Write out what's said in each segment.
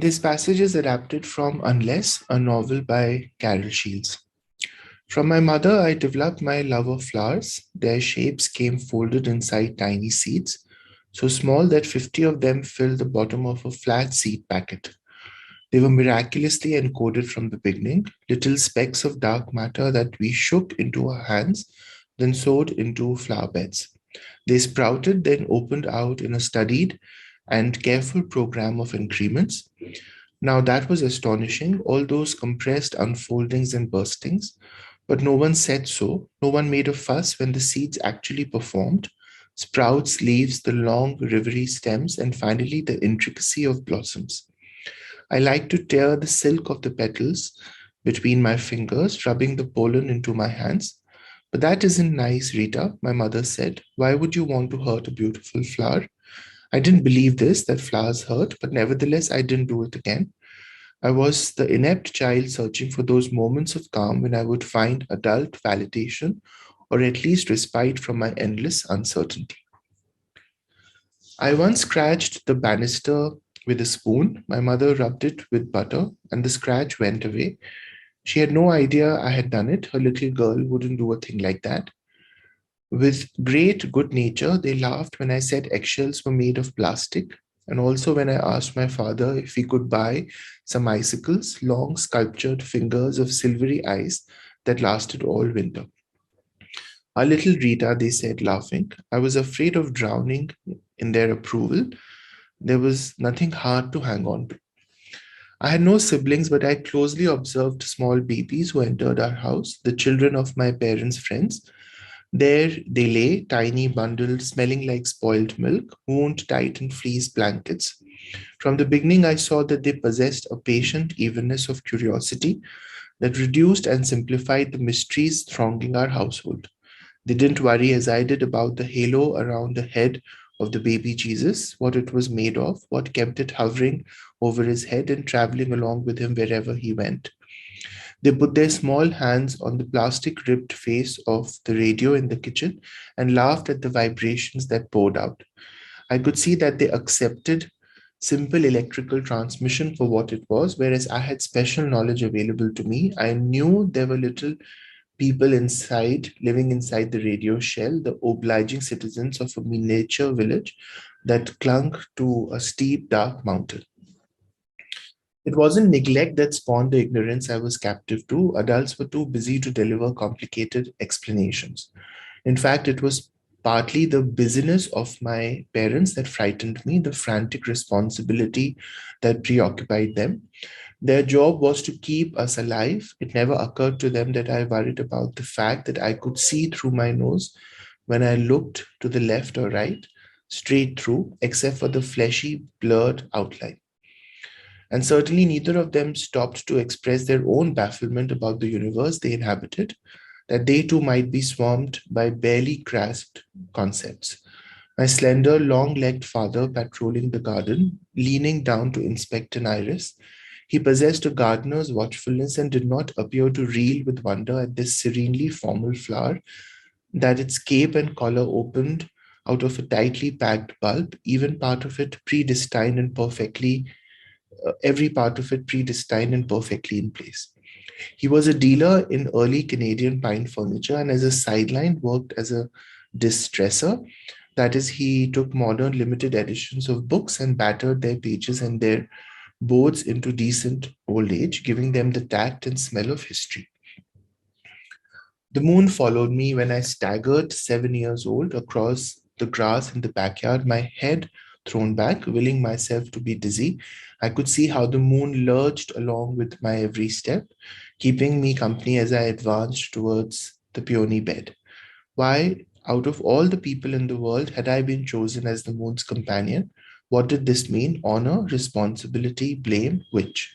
This passage is adapted from Unless, a novel by Carol Shields. From my mother, I developed my love of flowers. Their shapes came folded inside tiny seeds, so small that 50 of them filled the bottom of a flat seed packet. They were miraculously encoded from the beginning, little specks of dark matter that we shook into our hands, then sowed into flower beds. They sprouted, then opened out in a studied and careful program of increments. Now that was astonishing, all those compressed unfoldings and burstings, but no one said so. No one made a fuss when the seeds actually performed. Sprouts, leaves, the long, rivery stems, and finally the intricacy of blossoms. I like to tear the silk of the petals between my fingers, rubbing the pollen into my hands. But that isn't nice, Rita, my mother said. Why would you want to hurt a beautiful flower? I didn't believe this, that flowers hurt, but nevertheless, I didn't do it again. I was the inept child searching for those moments of calm when I would find adult validation or at least respite from my endless uncertainty. I once scratched the banister with a spoon. My mother rubbed it with butter, and the scratch went away. She had no idea I had done it. Her little girl wouldn't do a thing like that. With great good nature, they laughed when I said eggshells were made of plastic, and also when I asked my father if he could buy some icicles, long sculptured fingers of silvery ice that lasted all winter. Our little Rita, they said, laughing. I was afraid of drowning in their approval. There was nothing hard to hang on to. I had no siblings, but I closely observed small babies who entered our house, the children of my parents' friends. There they lay, tiny bundles smelling like spoiled milk, wound tight in fleece blankets. From the beginning, I saw that they possessed a patient evenness of curiosity that reduced and simplified the mysteries thronging our household. They didn't worry as I did about the halo around the head of the baby Jesus, what it was made of, what kept it hovering over his head and traveling along with him wherever he went. They put their small hands on the plastic ribbed face of the radio in the kitchen and laughed at the vibrations that poured out. I could see that they accepted simple electrical transmission for what it was, whereas I had special knowledge available to me. I knew there were little people inside, living inside the radio shell, the obliging citizens of a miniature village that clung to a steep, dark mountain. It wasn't neglect that spawned the ignorance I was captive to. Adults were too busy to deliver complicated explanations. In fact, it was partly the busyness of my parents that frightened me, the frantic responsibility that preoccupied them. Their job was to keep us alive. It never occurred to them that I worried about the fact that I could see through my nose when I looked to the left or right, straight through, except for the fleshy, blurred outline. And certainly neither of them stopped to express their own bafflement about the universe they inhabited, that they too might be swamped by barely grasped concepts. My slender, long legged father patrolling the garden, leaning down to inspect an iris. He possessed a gardener's watchfulness and did not appear to reel with wonder at this serenely formal flower, that its cape and collar opened out of a tightly packed bulb, even part of it predestined and perfectly every part of it predestined and perfectly in place. He was a dealer in early Canadian pine furniture and, as a sideline, worked as a distresser. That is, he took modern limited editions of books and battered their pages and their boards into decent old age, giving them the tact and smell of history. The moon followed me when I staggered 7 years old across the grass in the backyard, my head thrown back, willing myself to be dizzy. I could see how the moon lurched along with my every step, keeping me company as I advanced towards the peony bed. Why, out of all the people in the world, had I been chosen as the moon's companion? What did this mean? Honor, responsibility, blame, which?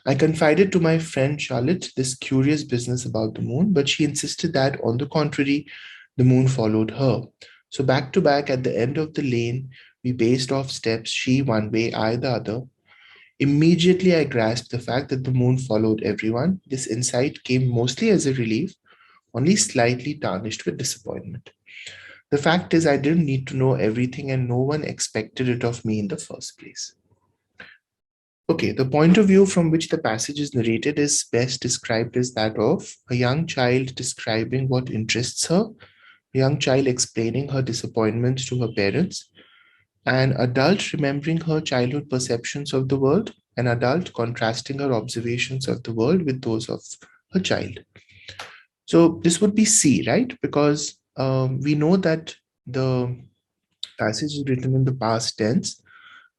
I confided to my friend Charlotte this curious business about the moon, but she insisted that, on the contrary, the moon followed her. So, back to back at the end of the lane, we paced off steps, she one way, I the other. Immediately, I grasped the fact that the moon followed everyone. This insight came mostly as a relief, only slightly tarnished with disappointment. The fact is, I didn't need to know everything, and no one expected it of me in the first place. Okay, the point of view from which the passage is narrated is best described as that of a young child describing what interests her, a young child explaining her disappointment to her parents, an adult remembering her childhood perceptions of the world, an adult contrasting her observations of the world with those of her child. So this would be C, right? Because we know that the passage is written in the past tense,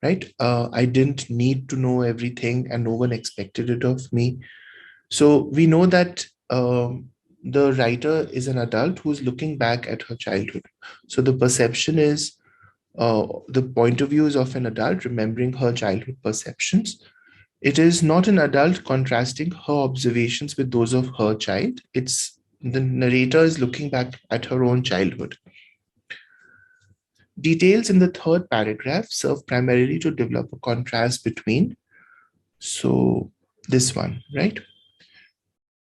right? I didn't need to know everything and no one expected it of me. So we know that the writer is an adult who's looking back at her childhood. So the perception is the point of view is of an adult remembering her childhood perceptions. It is not an adult contrasting her observations with those of her child. It's the narrator is looking back at her own childhood. Details in the third paragraph serve primarily to develop a contrast between, so this one, right?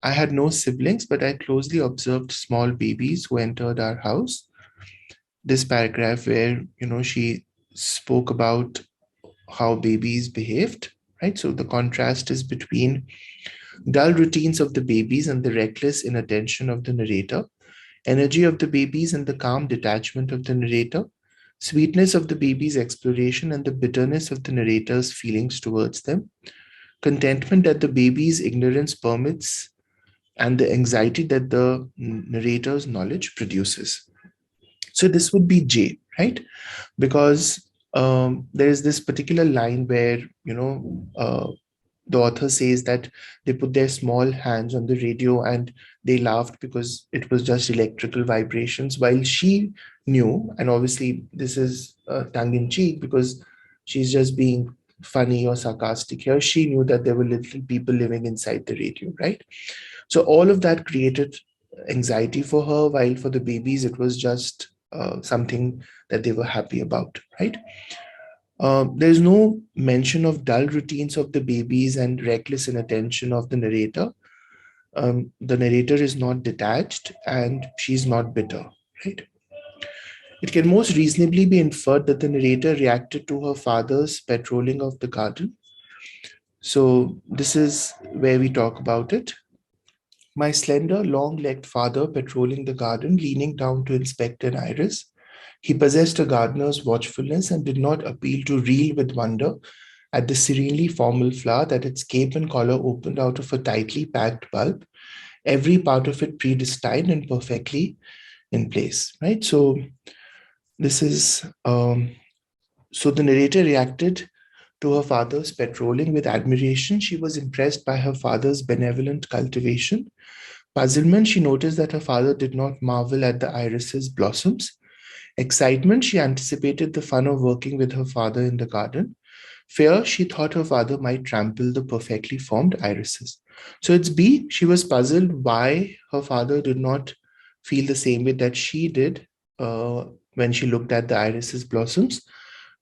I had no siblings, but I closely observed small babies who entered our house. This paragraph where, she spoke about how babies behaved, right? So the contrast is between dull routines of the babies and the reckless inattention of the narrator, energy of the babies and the calm detachment of the narrator, sweetness of the baby's exploration and the bitterness of the narrator's feelings towards them, contentment that the baby's ignorance permits, and the anxiety that the narrator's knowledge produces. So this would be J, right? Because there is this particular line where, the author says that they put their small hands on the radio and they laughed because it was just electrical vibrations, while she knew, and obviously this is tongue in cheek because she's just being funny or sarcastic here, she knew that there were little people living inside the radio, right? So all of that created anxiety for her, while for the babies it was just something that they were happy about, right? There's no mention of dull routines of the babies and reckless inattention of the narrator. The narrator is not detached and she's not bitter, right? It can most reasonably be inferred that the narrator reacted to her father's patrolling of the garden. So, this is where we talk about it. My slender, long legged father patrolling the garden, leaning down to inspect an iris. He possessed a gardener's watchfulness and did not appeal to reel with wonder at the serenely formal flower that its cape and collar opened out of a tightly packed bulb, every part of it predestined and perfectly in place, right? So this is so the narrator reacted to her father's patrolling with admiration. She was impressed by her father's benevolent cultivation. Puzzlement, she noticed that her father did not marvel at the iris's blossoms. Excitement, she anticipated the fun of working with her father in the garden. Fear, she thought her father might trample the perfectly formed irises. So it's B, she was puzzled why her father did not feel the same way that she did when she looked at the irises blossoms.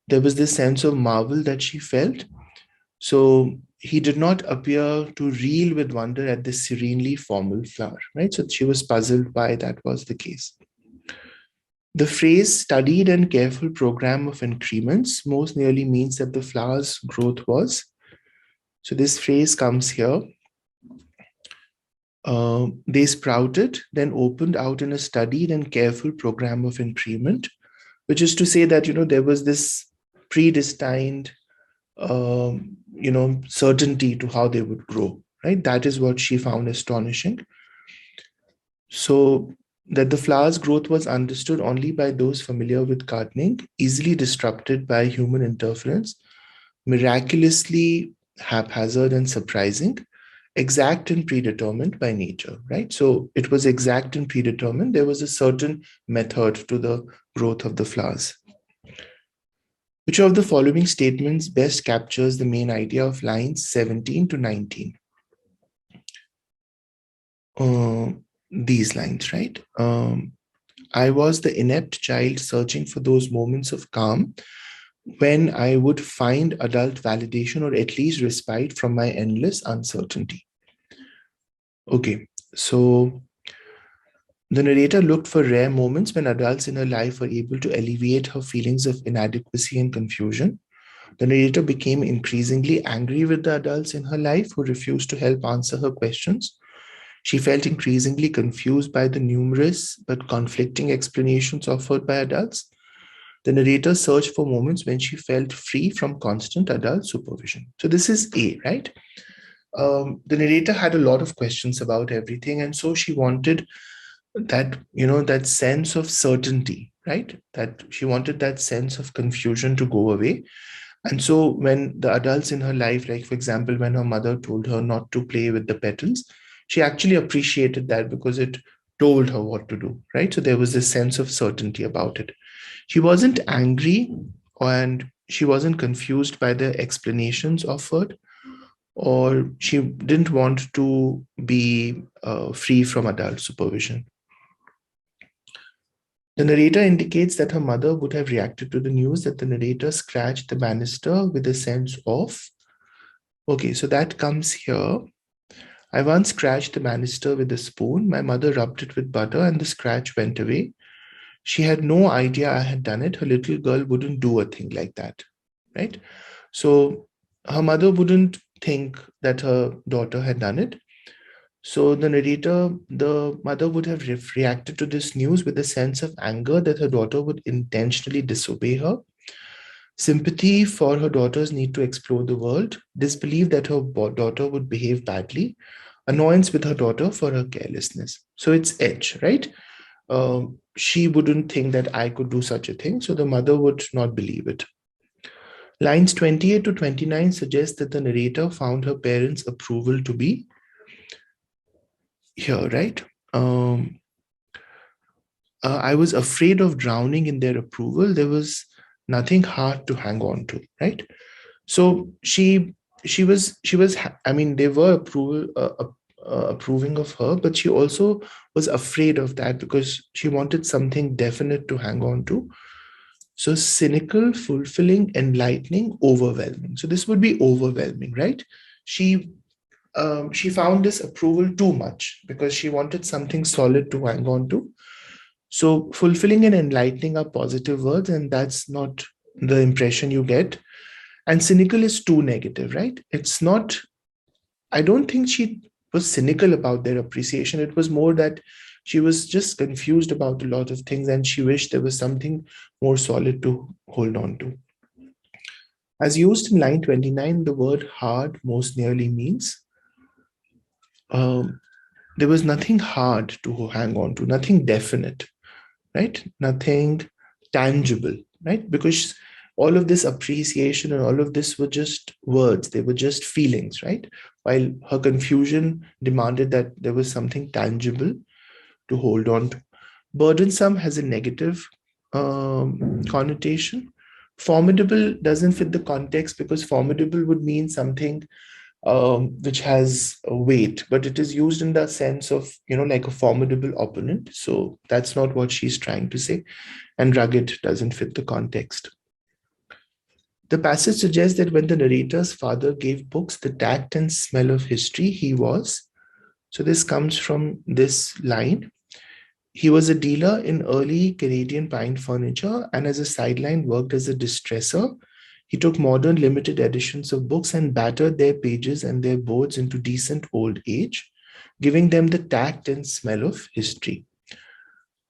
There was this sense of marvel that she felt. So he did not appear to reel with wonder at this serenely formal flower, right? So she was puzzled why that was the case. The phrase studied and careful program of increments most nearly means that the flower's growth was. So this phrase comes here. They sprouted, then opened out in a studied and careful program of increment, which is to say that, there was this predestined, certainty to how they would grow, right? That is what she found astonishing. So that the flower's growth was understood only by those familiar with gardening, easily disrupted by human interference, miraculously haphazard and surprising, exact and predetermined by nature, right? So it was exact and predetermined. There was a certain method to the growth of the flowers. Which of the following statements best captures the main idea of lines 17 to 19? These lines, right? I was the inept child searching for those moments of calm when I would find adult validation or at least respite from my endless uncertainty. Okay, so the narrator looked for rare moments when adults in her life were able to alleviate her feelings of inadequacy and confusion. The narrator became increasingly angry with the adults in her life who refused to help answer her questions. She felt increasingly confused by the numerous but conflicting explanations offered by adults. The narrator searched for moments when she felt free from constant adult supervision. So, this is A, right? The narrator had a lot of questions about everything, and so she wanted that, that sense of certainty, right? That she wanted that sense of confusion to go away. And so when the adults in her life, like for example, when her mother told her not to play with the petals, she actually appreciated that because it told her what to do, right? So there was this sense of certainty about it. She wasn't angry, and she wasn't confused by the explanations offered, or she didn't want to be free from adult supervision. The narrator indicates that her mother would have reacted to the news that the narrator scratched the banister with a sense of, okay, so that comes here. I once scratched the banister with a spoon. My mother rubbed it with butter and the scratch went away. She had no idea I had done it. Her little girl wouldn't do a thing like that, right? So her mother wouldn't think that her daughter had done it. So the narrator, the mother would have reacted to this news with a sense of anger that her daughter would intentionally disobey her, sympathy for her daughter's need to explore the world, disbelief that her daughter would behave badly, annoyance with her daughter for her carelessness. So it's edge, right? She wouldn't think that I could do such a thing, so the mother would not believe it. Lines 28 to 29 suggest that the narrator found her parents' approval to be here, right? I was afraid of drowning in their approval. There was nothing hard to hang on to, right? So she was. I mean, they were approving of her, but she also was afraid of that because she wanted something definite to hang on to. So cynical, fulfilling, enlightening, overwhelming. So this would be overwhelming, right? She found this approval too much because she wanted something solid to hang on to. So fulfilling and enlightening are positive words, and that's not the impression you get. And cynical is too negative, right? It's not, I don't think she was cynical about their appreciation. It was more that she was just confused about a lot of things and she wished there was something more solid to hold on to. As used in line 29, the word hard most nearly means there was nothing hard to hang on to, nothing definite, right? Nothing tangible, right? Because all of this appreciation and all of this were just words, they were just feelings, right? While her confusion demanded that there was something tangible to hold on to. Burdensome has a negative connotation. Formidable doesn't fit the context because formidable would mean something which has a weight, but it is used in the sense of, like a formidable opponent. So that's not what she's trying to say. And rugged doesn't fit the context. The passage suggests that when the narrator's father gave books the tact and smell of history, he was. So this comes from this line. He was a dealer in early Canadian pine furniture and as a sideline worked as a distresser. He took modern limited editions of books and battered their pages and their boards into decent old age, giving them the tact and smell of history.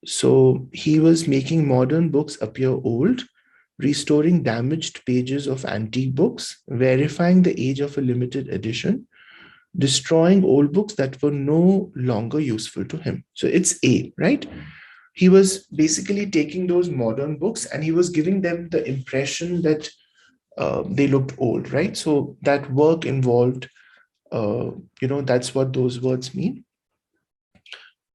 So he was making modern books appear old, restoring damaged pages of antique books, verifying the age of a limited edition, destroying old books that were no longer useful to him. So it's A, right? He was basically taking those modern books and he was giving them the impression that they looked old, right? So that work involved, that's what those words mean.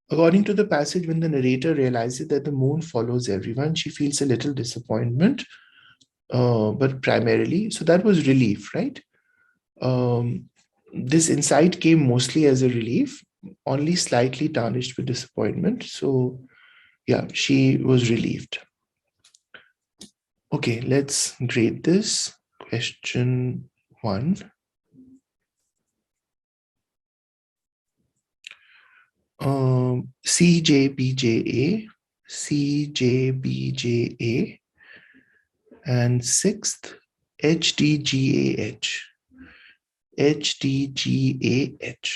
According to the passage, when the narrator realizes that the moon follows everyone, she feels a little disappointment, but primarily, so that was relief, right? This insight came mostly as a relief, only slightly tarnished with disappointment. So, yeah, she was relieved. Okay, let's grade this. Question 1. CJBJA, CJBJA, and sixth HDGAH. HDGAH.